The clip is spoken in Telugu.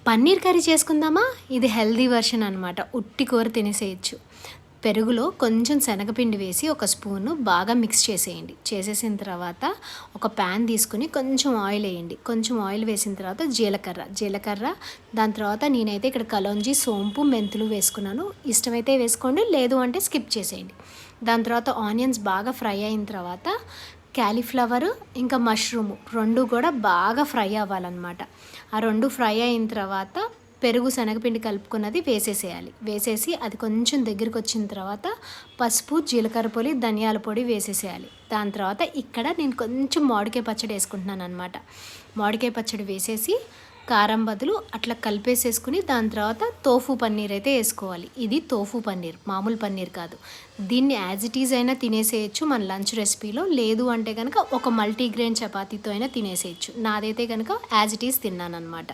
పన్నీర్ కర్రీ చేసుకుందామా? ఇది హెల్దీ వెర్షన్ అనమాట. ఉట్టి కూర తినేసేయచ్చు. పెరుగులో కొంచెం శనగపిండి వేసి ఒక స్పూను బాగా మిక్స్ చేసేయండి. చేసేసిన తర్వాత ఒక ప్యాన్ తీసుకుని కొంచెం ఆయిల్ వేయండి. కొంచెం ఆయిల్ వేసిన తర్వాత జీలకర్ర దాని తర్వాత నేనైతే ఇక్కడ కలోంజీ, సోంపు, మెంతులు వేసుకున్నాను. ఇష్టమైతే వేసుకోండి, లేదు అంటే స్కిప్ చేసేయండి. దాని తర్వాత ఆనియన్స్ బాగా ఫ్రై అయిన తర్వాత క్యాలీఫ్లవర్ ఇంకా మష్రూము 2 కూడా బాగా ఫ్రై అవ్వాలన్నమాట. ఆ 2 ఫ్రై అయిన తర్వాత పెరుగు, శనగపిండి కలుపుకున్నది వేసేసేయాలి. వేసేసి అది కొంచెం దగ్గరికి వచ్చిన తర్వాత పసుపు, జీలకర్ర పొడి, ధనియాల పొడి వేసేసేయాలి. దాని తర్వాత ఇక్కడ నేను కొంచెం మామిడికాయ పచ్చడి వేసుకుంటున్నాను అనమాట. మామిడికాయ పచ్చడి వేసేసి కారం బదులు అట్లా కలిపేసేసుకుని దాని తర్వాత తోఫు పన్నీర్ అయితే వేసుకోవాలి. ఇది తోఫు పన్నీర్, మామూలు పన్నీర్ కాదు. దీన్ని యాజ్ ఇట్ ఈజ్ అయినా తినేసేయచ్చు మన లంచ్ రెసిపీలో. లేదు అంటే కనుక ఒక మల్టీగ్రెయిన్ చపాతీతో అయినా తినేసేయచ్చు. నాదైతే కనుక యాజ్ ఇట్ ఈజ్ తిన్నాను అనమాట.